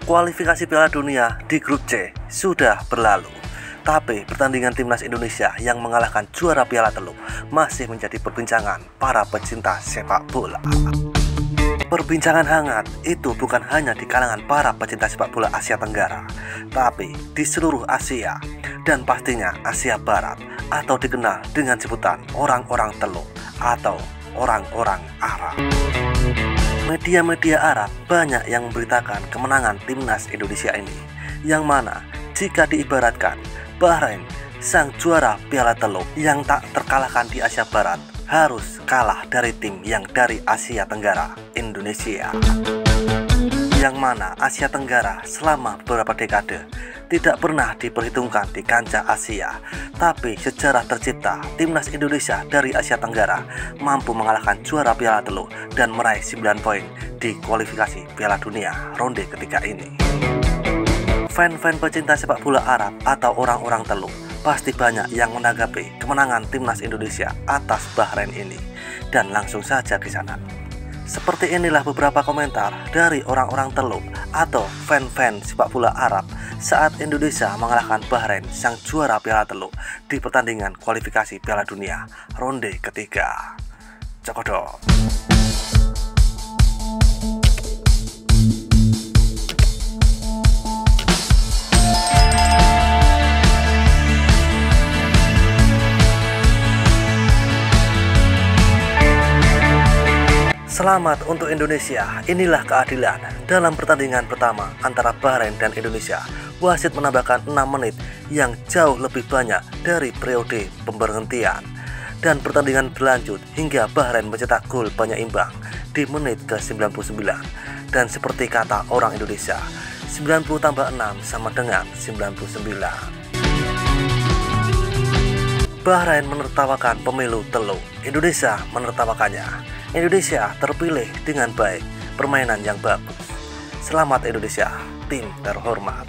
Kualifikasi Piala Dunia di grup C sudah berlalu, tapi pertandingan timnas Indonesia yang mengalahkan juara Piala Teluk masih menjadi perbincangan para pecinta sepak bola. Perbincangan hangat itu bukan hanya di kalangan para pecinta sepak bola Asia Tenggara, tapi di seluruh Asia dan pastinya Asia Barat, atau dikenal dengan sebutan orang-orang Teluk atau orang-orang Arab. Media-media Arab banyak yang memberitakan kemenangan timnas Indonesia ini, yang mana jika diibaratkan Bahrain, sang juara Piala Teluk yang tak terkalahkan di Asia Barat, harus kalah dari tim yang dari Asia Tenggara, Indonesia. Yang mana Asia Tenggara selama beberapa dekade tidak pernah diperhitungkan di kancah Asia, tapi sejarah tercipta timnas Indonesia dari Asia Tenggara mampu mengalahkan juara Piala Teluk dan meraih 9 poin di kualifikasi Piala Dunia ronde ketiga ini. Fan-fan pecinta sepak bola Arab atau orang-orang Teluk pasti banyak yang menanggapi kemenangan timnas Indonesia atas Bahrain ini, dan langsung saja di sana. Seperti inilah beberapa komentar dari orang-orang Teluk atau fan-fan sepak bola Arab saat Indonesia mengalahkan Bahrain, sang juara Piala Teluk, di pertandingan kualifikasi Piala Dunia ronde ketiga. Cokodok. Selamat untuk Indonesia, inilah keadilan. Dalam pertandingan pertama antara Bahrain dan Indonesia, wasit menambahkan 6 menit yang jauh lebih banyak dari periode pemberhentian. Dan pertandingan berlanjut hingga Bahrain mencetak gol penyeimbang di menit ke-99. Dan seperti kata orang Indonesia, 90 tambah 6 sama dengan 99. Bahrain menertawakan pemilu Teluk, Indonesia menertawakannya. Indonesia terpilih dengan baik, permainan yang bagus. Selamat Indonesia, tim terhormat.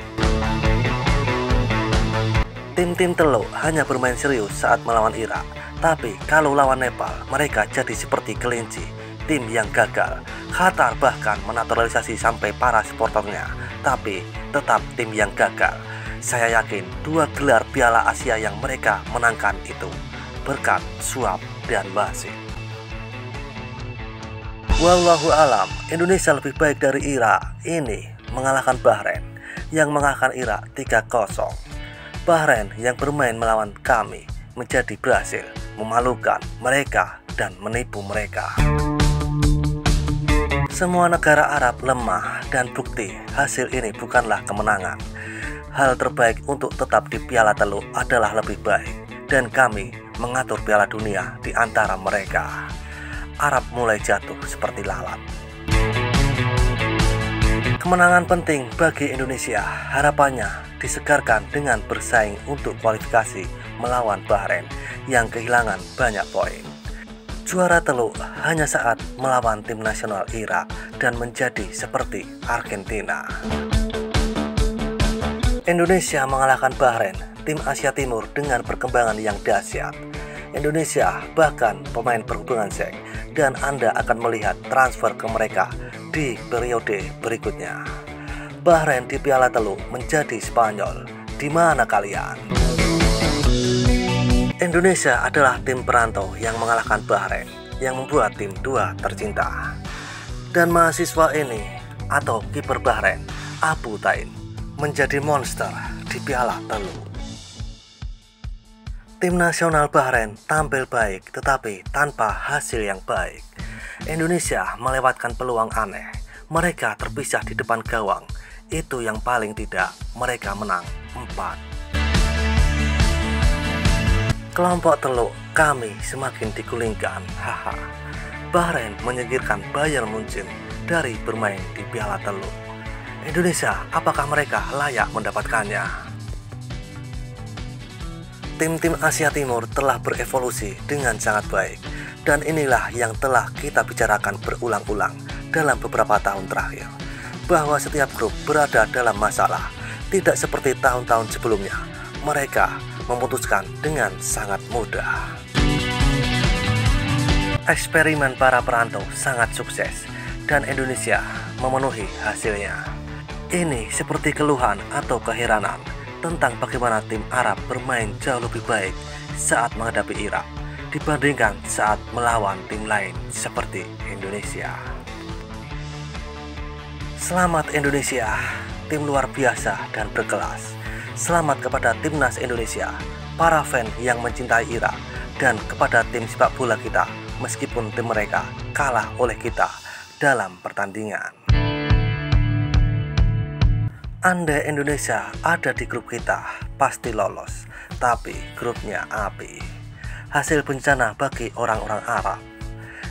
Tim-tim Teluk hanya bermain serius saat melawan Irak, tapi kalau lawan Nepal, mereka jadi seperti kelinci, tim yang gagal. Qatar bahkan menaturalisasi sampai para supporternya, tapi tetap tim yang gagal. Saya yakin 2 gelar Piala Asia yang mereka menangkan itu berkat suap dan wasit. Wallahu alam, Indonesia lebih baik dari Irak ini mengalahkan Bahrain yang mengalahkan Irak 3-0. Bahrain yang bermain melawan kami menjadi berhasil memalukan mereka dan menipu mereka. Semua negara Arab lemah dan bukti hasil ini bukanlah kemenangan. Hal terbaik untuk tetap di Piala Teluk adalah lebih baik, dan kami mengatur Piala Dunia di antara mereka. Arab mulai jatuh seperti lalat. Kemenangan penting bagi Indonesia, harapannya disegarkan dengan bersaing untuk kualifikasi melawan Bahrain yang kehilangan banyak poin. Juara Teluk hanya saat melawan tim nasional Irak dan menjadi seperti Argentina. Indonesia mengalahkan Bahrain, tim Asia Timur dengan perkembangan yang dahsyat. Indonesia bahkan pemain berhubungan seks, dan Anda akan melihat transfer ke mereka di periode berikutnya. Bahrain di Piala Teluk menjadi Spanyol. Di mana kalian? Indonesia adalah tim perantau yang mengalahkan Bahrain, yang membuat tim 2 tercinta. Dan mahasiswa ini atau kiper Bahrain, Abu Tain, menjadi monster di Piala Teluk. Tim nasional Bahrain tampil baik tetapi tanpa hasil yang baik. Indonesia melewatkan peluang aneh. Mereka terpisah di depan gawang. Itu yang paling tidak mereka menang 4. Kelompok Teluk kami semakin digulingkan. Haha. Bahrain menyingkirkan Bayern Munchen dari bermain di Piala Teluk. Indonesia, apakah mereka layak mendapatkannya? Tim-tim Asia Timur telah berevolusi dengan sangat baik, dan inilah yang telah kita bicarakan berulang-ulang dalam beberapa tahun terakhir, bahwa setiap grup berada dalam masalah, tidak seperti tahun-tahun sebelumnya. Mereka memutuskan dengan sangat mudah. Eksperimen para perantau sangat sukses, dan Indonesia memenuhi hasilnya. Ini seperti keluhan atau keheranan tentang bagaimana tim Arab bermain jauh lebih baik saat menghadapi Irak dibandingkan saat melawan tim lain seperti Indonesia. Selamat Indonesia, tim luar biasa dan berkelas. Selamat kepada timnas Indonesia, para fan yang mencintai Irak, dan kepada tim sepak bola kita meskipun tim mereka kalah oleh kita dalam pertandingan. Andai Indonesia ada di grup kita, pasti lolos, tapi grupnya api. Hasil bencana bagi orang-orang Arab.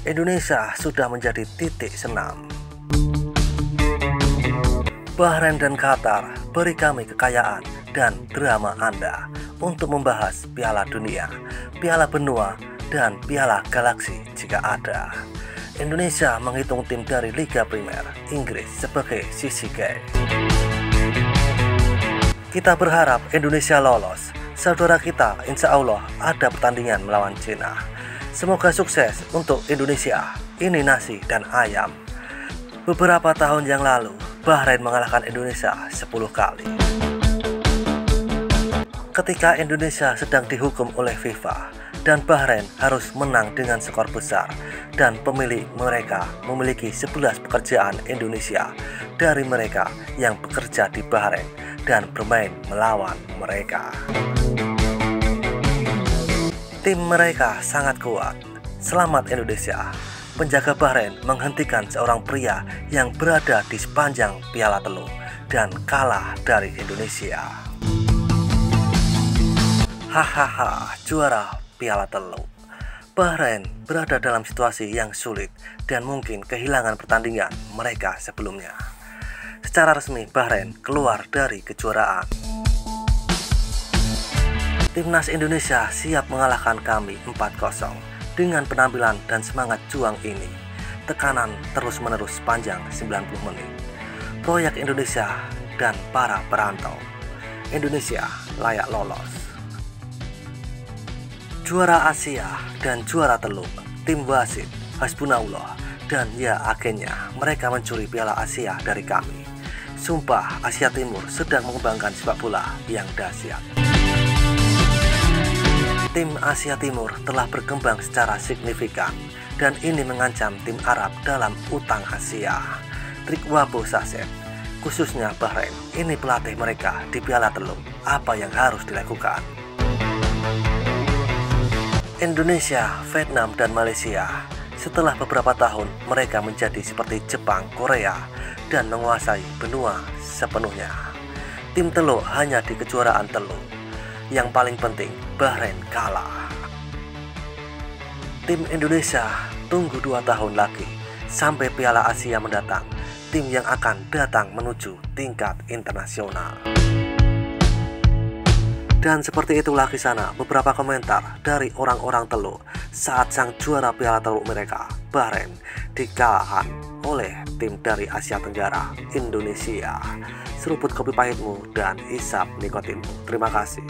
Indonesia sudah menjadi titik senam. Bahrain dan Qatar, beri kami kekayaan dan drama Anda untuk membahas Piala Dunia, Piala Benua, dan Piala Galaksi jika ada. Indonesia menghitung tim dari Liga Primer Inggris sebagai sisi G. Kita berharap Indonesia lolos. Saudara kita insya Allah ada pertandingan melawan Cina. Semoga sukses untuk Indonesia. Ini nasi dan ayam. Beberapa tahun yang lalu, Bahrain mengalahkan Indonesia 10 kali. Ketika Indonesia sedang dihukum oleh FIFA dan Bahrain harus menang dengan skor besar, dan pemilik mereka memiliki 11 pekerjaan Indonesia dari mereka yang bekerja di Bahrain dan bermain melawan mereka. Tim mereka sangat kuat. Selamat Indonesia. Penjaga Bahrain menghentikan seorang pria yang berada di sepanjang Piala Teluk dan kalah dari Indonesia. Hahaha, juara Piala Teluk. Bahrain berada dalam situasi yang sulit dan mungkin kehilangan pertandingan mereka sebelumnya. Secara resmi Bahrain keluar dari kejuaraan. Timnas Indonesia siap mengalahkan kami 4-0. Dengan penampilan dan semangat juang ini, tekanan terus-menerus sepanjang 90 menit. Proyek Indonesia dan para perantau. Indonesia layak lolos. Juara Asia dan juara Teluk, tim wasit, hasbunallah, dan ya akhirnya mereka mencuri Piala Asia dari kami. Sumpah Asia Timur sedang mengembangkan sepak bola yang dahsyat. Tim Asia Timur telah berkembang secara signifikan dan ini mengancam tim Arab dalam utang Asia. Trikwapo Saset, khususnya Bahrain, ini pelatih mereka di Piala Teluk. Apa yang harus dilakukan? Indonesia, Vietnam, dan Malaysia. Setelah beberapa tahun, mereka menjadi seperti Jepang, Korea, dan menguasai benua sepenuhnya. Tim Teluk hanya di kejuaraan Teluk. Yang paling penting, Bahrain kalah. Tim Indonesia tunggu 2 tahun lagi sampai Piala Asia mendatang. Tim yang akan datang menuju tingkat internasional. Dan seperti itulah kisah beberapa komentar dari orang-orang Teluk saat sang juara Piala Teluk mereka, Bahrain, dikalahkan oleh tim dari Asia Tenggara, Indonesia. Seruput kopi pahitmu dan isap nikotinmu. Terima kasih.